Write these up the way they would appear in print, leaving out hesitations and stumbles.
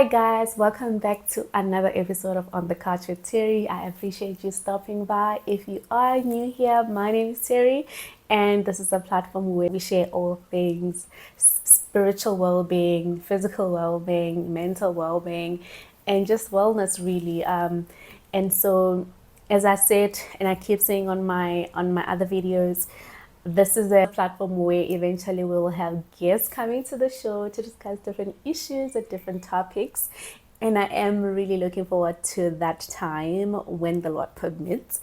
guys, welcome back to another episode of On the Couch with Terry. I appreciate you stopping by. If you are new here, my name is Terry, and this is a platform where we share all things spiritual well-being, physical well-being, mental well-being, and just wellness really. And so, as I said, and I keep saying on my other videos, this is a platform where eventually we will have guests coming to the show to discuss different issues and different topics. And I am really looking forward to that time when the Lord permits.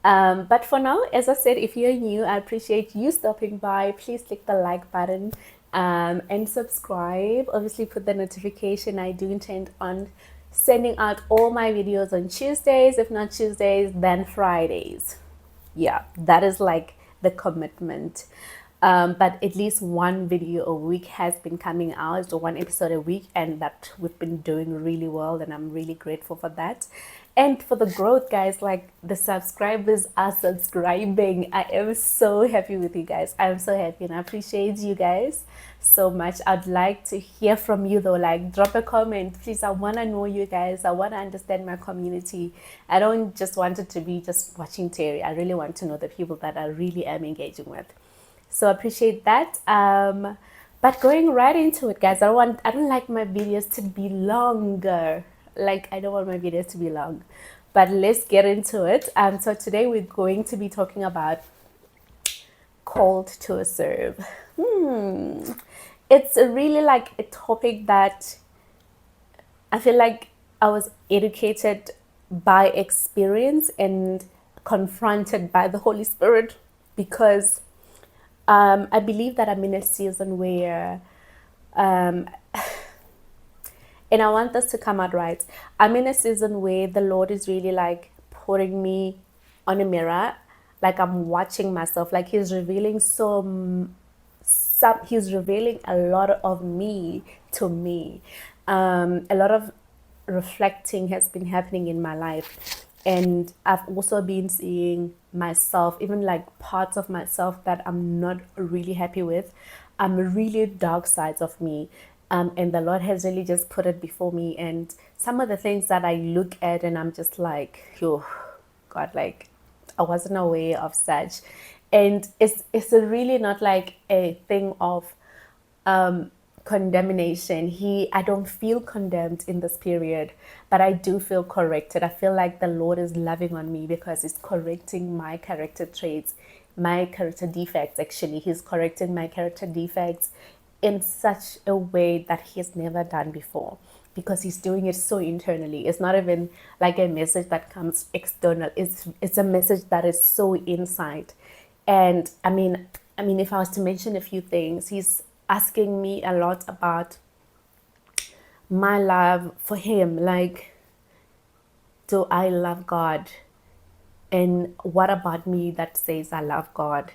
But for now, as I said, if you're new, I appreciate you stopping by. Please click the like button and subscribe. Obviously, put the notification. I do intend on sending out all my videos on Tuesdays. If not Tuesdays, then Fridays. Yeah, that is like the commitment. But at least one video a week has been coming out, so one episode a week, and that we've been doing really well, and I'm really grateful for that. And for the growth, guys, like the subscribers are subscribing. I am so happy with you guys. I'm so happy, and I appreciate you guys so much. I'd like to hear from you though. Like, drop a comment, please. I want to know you guys. I want to understand my community. I don't just want it to be just watching Terry. I really want to know the people that I really am engaging with. So I appreciate that. But going right into it, guys, I don't like my videos to be longer. Like, I don't want my videos to be long. But let's get into it. So today we're going to be talking about called to serve. It's really like a topic that I feel like I was educated by experience and confronted by the Holy Spirit, because I believe that I'm in a season where, and I want this to come out right, I'm in a season where the Lord is really like putting me on a mirror, like I'm watching myself, like He's revealing He's revealing a lot of me to me. A lot of reflecting has been happening in my life, and I've also been seeing myself, even like parts of myself that I'm not really happy with, really dark sides of me. And the Lord has really just put it before me, and some of the things that I look at and I'm just like, yo, God, like I wasn't aware of such. And it's really not like a thing of condemnation. I don't feel condemned in this period, but I do feel corrected. I feel like the Lord is loving on me because He's correcting my character traits, my character defects. Actually, He's correcting my character defects in such a way that He's never done before, because He's doing it so internally. It's not even like a message that comes external. It's a message that is so inside. And I mean, if I was to mention a few things, He's asking me a lot about my love for Him. Like, do I love God? And what about me that says I love God?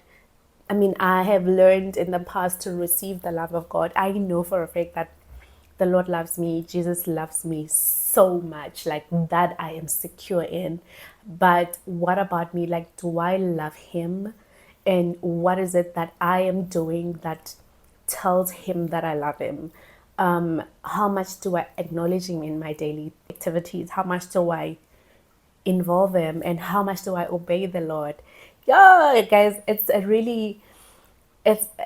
I mean, I have learned in the past to receive the love of God. I know for a fact that the Lord loves me. Jesus loves me so much, like that I am secure in. But what about me? Like, do I love Him? And what is it that I am doing that tells Him that I love Him? How much do I acknowledge Him in my daily activities? How much do I involve Him? And how much do I obey the Lord? Yeah, guys, it's a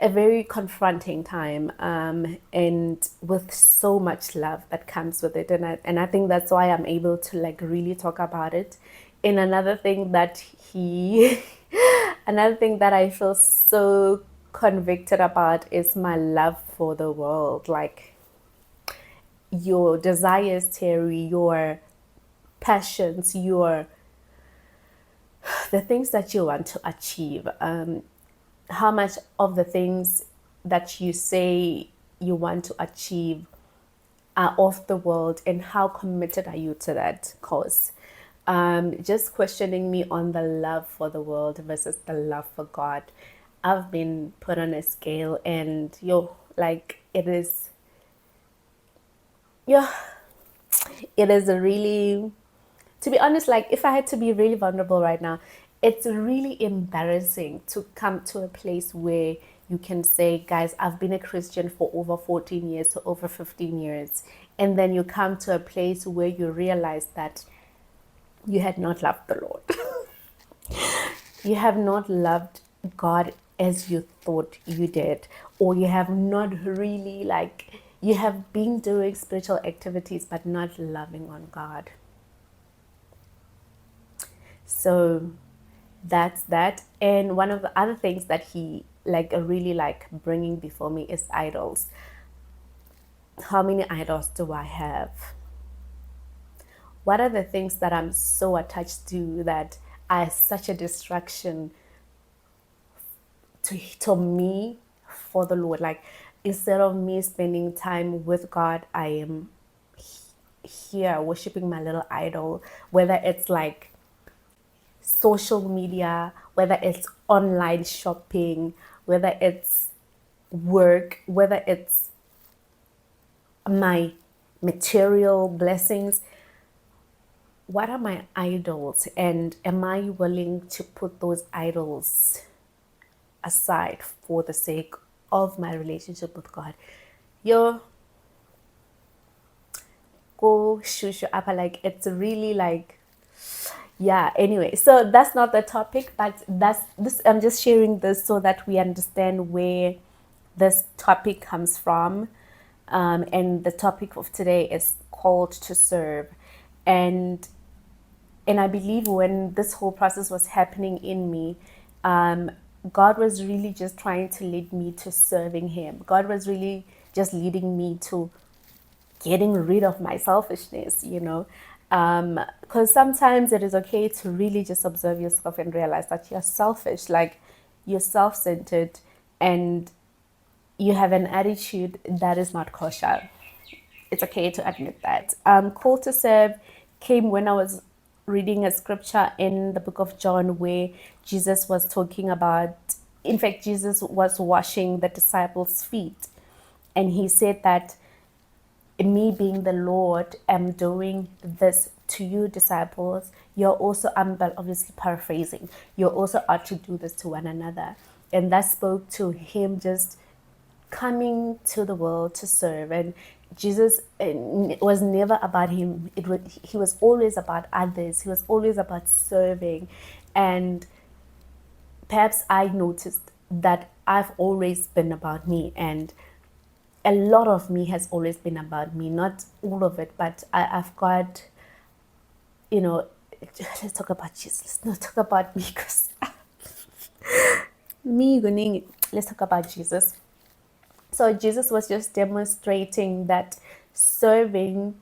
very confronting time, and with so much love that comes with it. And I think that's why I'm able to like really talk about it. And another thing that another thing that I feel so convicted about is my love for the world. Like, your desires, Terry, your passions, the things that you want to achieve, how much of the things that you say you want to achieve are of the world, and how committed are you to that cause? Just questioning me on the love for the world versus the love for God. I've been put on a scale, and like it is a really, to be honest, like if I had to be really vulnerable right now, it's really embarrassing to come to a place where you can say, guys, I've been a Christian for over 14 years to over 15 years, And then you come to a place where you realize that you had not loved the Lord. You have not loved God as you thought you did, or you have not really you have been doing spiritual activities but not loving on God. So that's that. And one of the other things that he really bringing before me is idols. How many idols do I have? What are the things that I'm so attached to that are such a distraction to me for the Lord? Like, instead of me spending time with God, I am here worshiping my little idol, whether it's like social media, whether it's online shopping, whether it's work, whether it's my material blessings. What are my idols, and am I willing to put those idols aside for the sake of my relationship with God? Yo, go shushu up, it's really yeah. Anyway, so that's not the topic, but that's this. I'm just sharing this so that we understand where this topic comes from. And the topic of today is called to serve. And I believe when this whole process was happening in me, God was really just trying to lead me to serving Him. God was really just leading me to getting rid of my selfishness, because sometimes it is okay to really just observe yourself and realize that you're selfish, like you're self-centered, and you have an attitude that is not kosher. It's okay to admit that. Call to serve came when I was reading a scripture in the book of John where Jesus was talking about, in fact, Jesus was washing the disciples' feet. And he said that me being the Lord am doing this to you, disciples. You're also, I'm obviously paraphrasing, you're also ought to do this to one another. And that spoke to him just coming to the world to serve. And Jesus, it was never about him. He was always about others. He was always about serving. And perhaps I noticed that I've always been about me, and a lot of me has always been about me. Not all of it, but I've got, let's talk about Jesus. Let's not talk about me, because let's talk about Jesus. So Jesus was just demonstrating that serving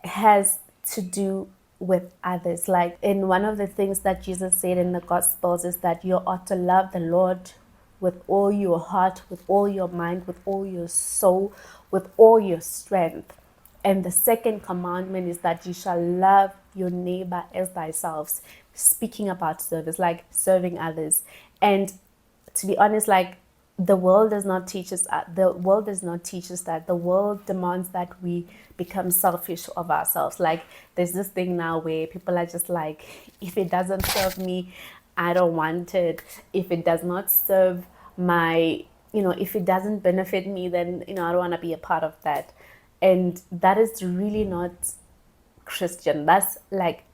has to do with others. Like, in one of the things that Jesus said in the Gospels is that you ought to love the Lord with all your heart, with all your mind, with all your soul, with all your strength. And the second commandment is that you shall love your neighbor as thyself, speaking about service, like serving others. And to be honest, the world does not teach us that. The world does not teach us that. The world demands that we become selfish of ourselves. Like, there's this thing now where people are just like, if it doesn't serve me, I don't want it. If it does not serve my, if it doesn't benefit me, then, I don't want to be a part of that. And that is really not Christian. That's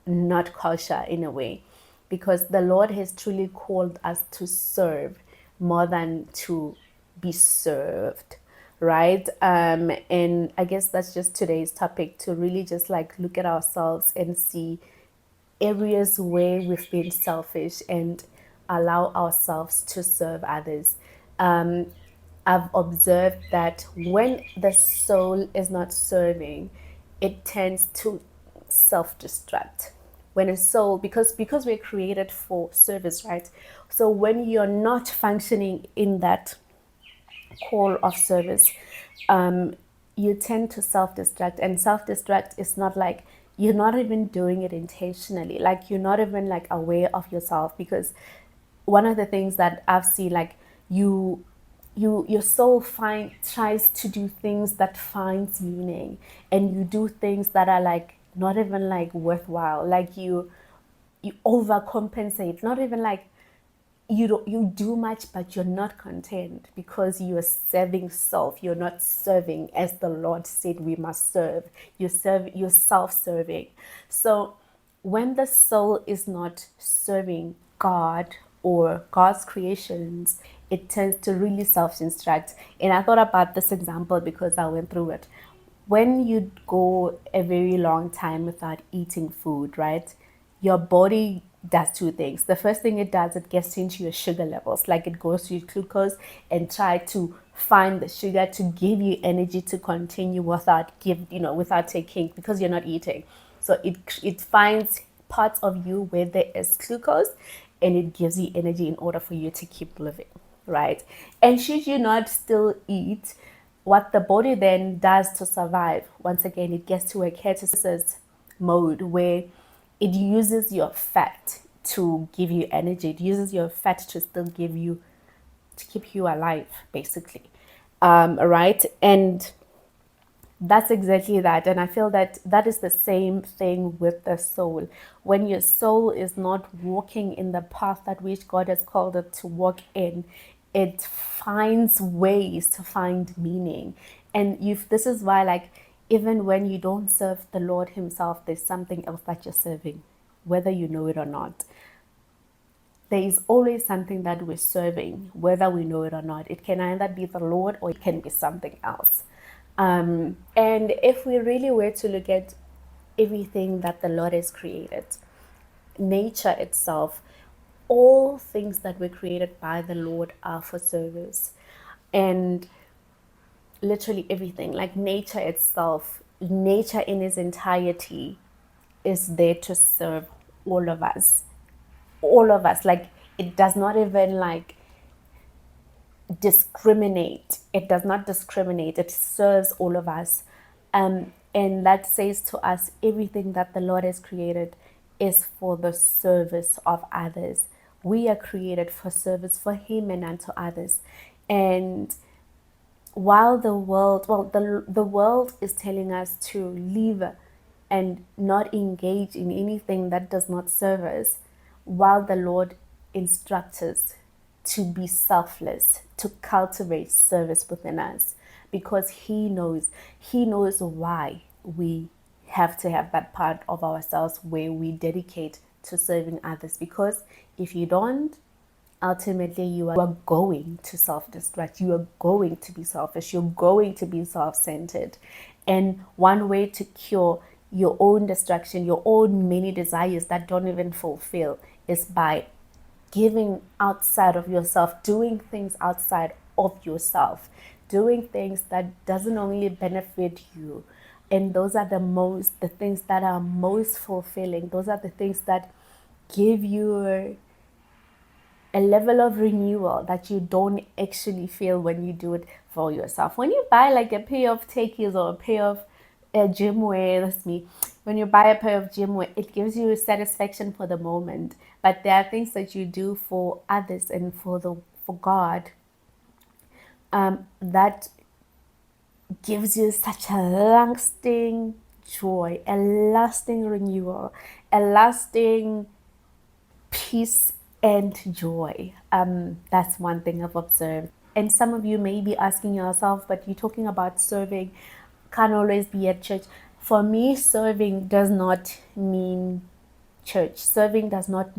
not kosher in a way, because the Lord has truly called us to serve more than to be served, right? And I guess that's just today's topic, to really just look at ourselves and see areas where we've been selfish and allow ourselves to serve others. I've observed that when the soul is not serving, it tends to self-destruct. When a soul, because we're created for service, right? So when you're not functioning in that call of service, you tend to self-destruct. And self-destruct is not you're not even doing it intentionally. You're not even aware of yourself, because one of the things that I've seen, your soul tries to do things that finds meaning, and you do things that are not even worthwhile. You overcompensate, not even you do much, but you're not content because you are serving self. You're not serving as the Lord said we must serve. You're self-serving. So when the soul is not serving God or God's creations, it tends to really self-instruct. And I thought about this example because I went through it. When you go a very long time without eating food, right? Your body does two things. The first thing it does, it gets into your sugar levels, like it goes to your glucose and try to find the sugar to give you energy to continue without taking, because you're not eating. So it finds parts of you where there is glucose, and it gives you energy in order for you to keep living, right? And should you not still eat, what the body then does to survive, once again, it gets to a ketosis mode where it uses your fat to give you energy. It uses your fat to still to keep you alive, basically. Right? And that's exactly that. And I feel that that is the same thing with the soul. When your soul is not walking in the path that which God has called it to walk in, it finds ways to find meaning. And this is why, like, even when you don't serve the Lord Himself, there's something else that you're serving, whether you know it or not. There is always something that we're serving, whether we know it or not. It can either be the Lord or it can be something else. And if we really were to look at everything that the Lord has created, nature itself, all things that were created by the Lord are for service. And literally everything, like nature itself, nature in its entirety is there to serve all of us. All of us. Like, it does not even like discriminate. It does not discriminate. It serves all of us. And that says to us, everything that the Lord has created is for the service of others. We are created for service for Him and unto others. And while the world is telling us to leave and not engage in anything that does not serve us, while the Lord instructs us to be selfless, to cultivate service within us, because He knows why we have to have that part of ourselves where we dedicate to serving others. Because if you don't, ultimately you are going to self-destruct. You are going to be selfish. You're going to be self-centered. And one way to cure your own destruction, your own many desires that don't even fulfill, is by giving outside of yourself, doing things outside of yourself, doing things that doesn't only benefit you. And those are the things that are most fulfilling. Those are the things that give you a level of renewal that you don't actually feel when you do it for yourself. When you buy like a pair of takis or a pair of gym wear, that's me. When you buy a pair of gym wear, it gives you satisfaction for the moment. But there are things that you do for others and for God, that gives you such a lasting joy, a lasting renewal, a lasting peace and joy. That's one thing I've observed. And some of you may be asking yourself, but you're talking about serving, can't always be at church. For me, serving does not mean church. Serving does not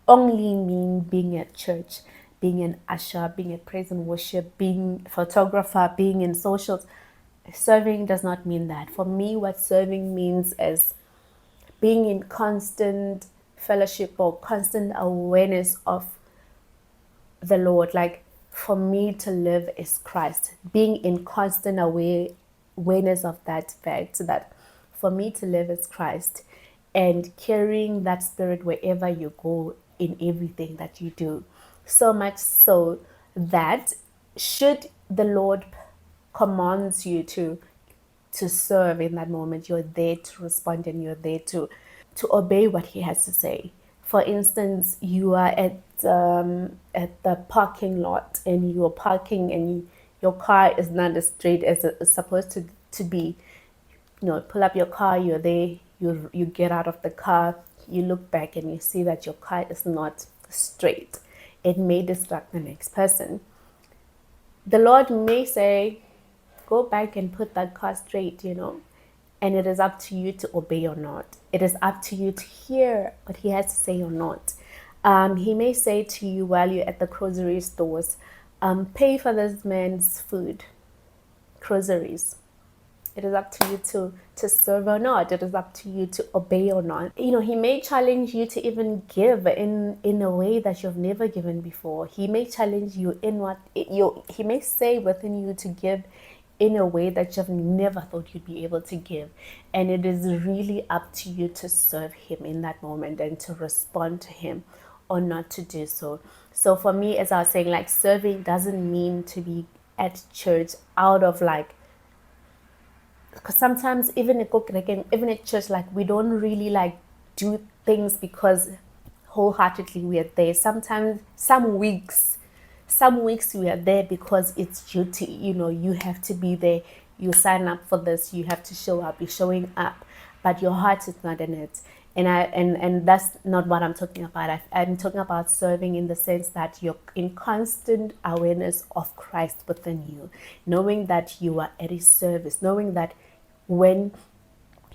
only mean being at church, being an usher, being a praise and worship, being a photographer, being in socials. Serving does not mean that. For me, what serving means is being in constant fellowship or constant awareness of the Lord. Like, for me to live is Christ. Being in constant awareness of that fact, so that for me to live is Christ, and carrying that spirit wherever you go in everything that you do. So much so that should the Lord commands you to serve in that moment, you're there to respond, and you're there to obey what He has to say. For instance, you are at the parking lot, and you're parking, and your car is not as straight as it's supposed to be. Pull up your car, you're there, you get out of the car, you look back, and you see that your car is not straight. It may distract the next person. The Lord may say, go back and put that car straight, and it is up to you to obey or not. It is up to you to hear what he has to say or not. He may say to you while you're at the grocery stores, pay for this man's food, groceries. It is up to you to serve or not. It is up to you to obey or not. He may challenge you to even give in a way that you've never given before. He may challenge you he may say within you to give in a way that you've never thought you'd be able to give. And it is really up to you to serve him in that moment and to respond to him or not to do so. So for me, as I was saying, like, serving doesn't mean to be at church out of like, because sometimes even at church, like, we don't really like do things because wholeheartedly we are there. Sometimes some weeks we are there because it's duty. You have to be there. You sign up for this. You have to show up. You're showing up, but your heart is not in it. And that's not what I'm talking about. I'm talking about serving in the sense that you're in constant awareness of Christ within you, knowing that you are at his service, knowing that when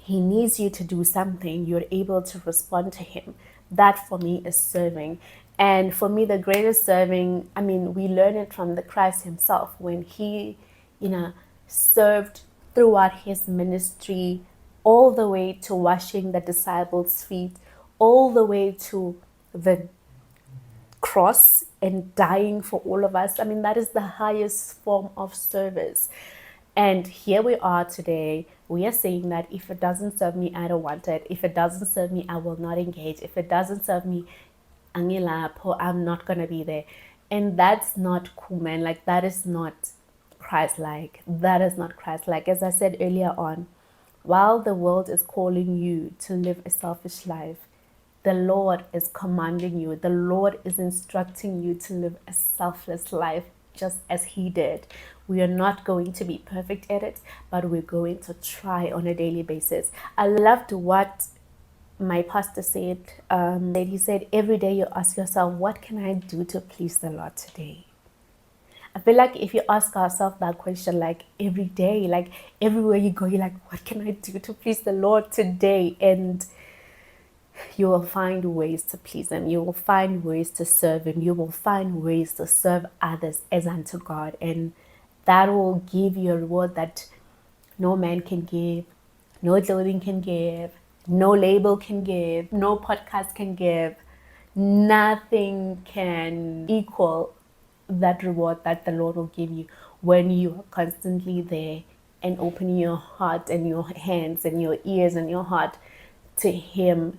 he needs you to do something, you're able to respond to him. That for me is serving. And for me, the greatest serving, we learn it from the Christ himself when he, served throughout his ministry, all the way to washing the disciples' feet, all the way to the cross and dying for all of us. That is the highest form of service. And here we are today. We are saying that if it doesn't serve me, I don't want it. If it doesn't serve me, I will not engage. If it doesn't serve me, I'm not going to be there. And that's not cool, man. Like, that is not Christ-like. That is not Christ-like. As I said earlier on, while the world is calling you to live a selfish life, the Lord is commanding you. The Lord is instructing you to live a selfless life, just as he did. We are not going to be perfect at it, but we're going to try on a daily basis. I loved what my pastor said. He said, every day you ask yourself, what can I do to please the Lord today? I feel like if you ask ourselves that question, like, every day, like, everywhere you go, you're like, what can I do to please the Lord today? And you will find ways to please him. You will find ways to serve him. You will find ways to serve others as unto God. And that will give you a reward that no man can give, no clothing can give, no label can give, no podcast can give. Nothing can equal that reward that the Lord will give you when you are constantly there and opening your heart and your hands and your ears and your heart to him,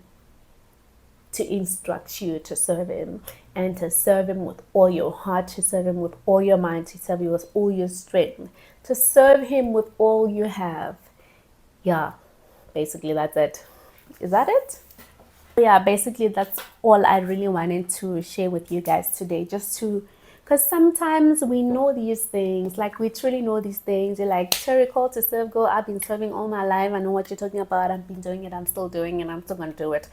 to instruct you to serve him, and to serve him with all your heart, to serve him with all your mind, to serve him with all your strength, to serve him with all you have. Yeah, basically that's it. Is that it? Yeah, basically that's all I really wanted to share with you guys today, because sometimes we know these things, like, we truly know these things. You're like, Cherry, call to serve, go. I've been serving all my life. I know what you're talking about. I've been doing it. I'm still doing it. I'm still going to do it,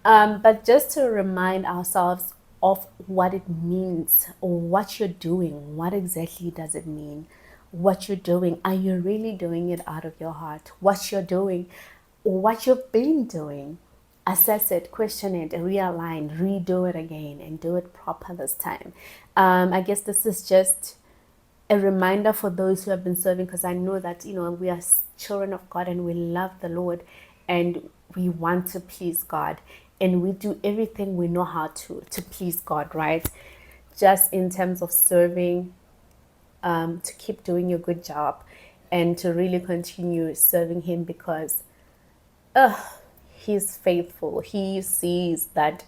but just to remind ourselves of what it means, or what you're doing. What exactly does it mean? What you're doing, are you really doing it out of your heart? What you're doing, or what you've been doing, assess it, question it, realign, redo it again, and do it proper this time. I guess this is just a reminder for those who have been serving, because I know that we are children of God and we love the Lord and we want to please God, and we do everything we know how to please God, right? Just in terms of serving, to keep doing your good job and to really continue serving him, because he's faithful. He sees that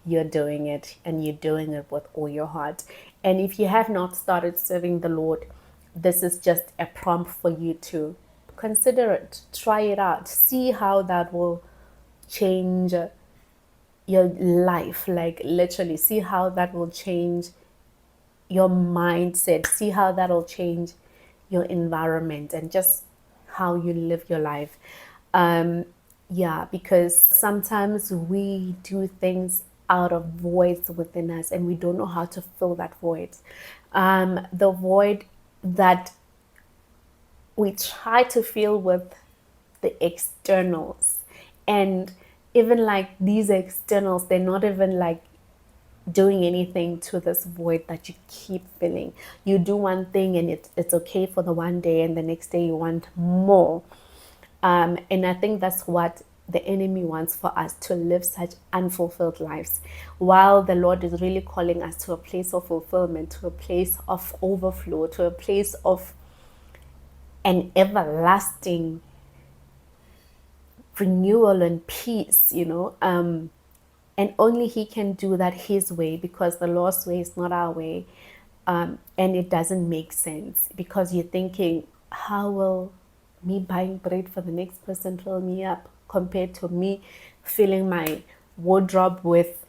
you're doing it, and you're doing it with all your heart. And if you have not started serving the Lord, this is just a prompt for you to consider it, try it out, see how that will change your life. Like, literally, see how that will change your mindset, see how that will change your environment and just how you live your life. Because sometimes we do things out of voids within us, and we don't know how to fill that void. The void that we try to fill with the externals, and even like these externals, they're not even like doing anything to this void that you keep filling. You do one thing and it's okay for the one day, and the next day you want more. And I think that's what the enemy wants for us, to live such unfulfilled lives, while the Lord is really calling us to a place of fulfillment, to a place of overflow, to a place of an everlasting renewal and peace, and only He can do that His way, because the Lord's way is not our way. And it doesn't make sense, because you're thinking, how will me buying bread for the next person fill me up, compared to me filling my wardrobe with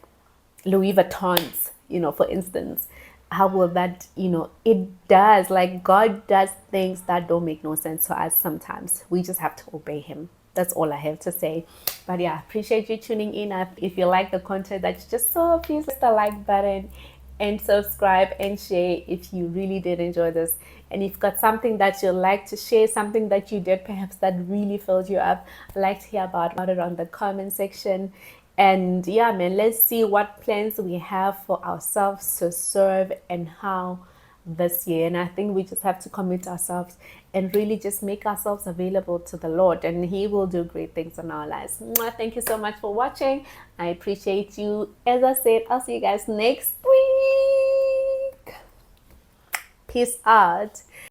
Louis Vuittons, for instance? How will that, it does, like, God does things that don't make no sense to us sometimes. We just have to obey Him. That's all I have to say. But yeah, appreciate you tuning in. If you like the content that you just saw, please hit the like button and subscribe and share if you really did enjoy this. And if you've got something that you'd like to share, something that you did perhaps that really filled you up, I'd like to hear about it on the comment section. And yeah, man, let's see what plans we have for ourselves to serve and how this year. And I think we just have to commit ourselves and really just make ourselves available to the Lord, and He will do great things in our lives. Thank you so much for watching. I appreciate you. As I said, I'll see you guys next week. Peace out.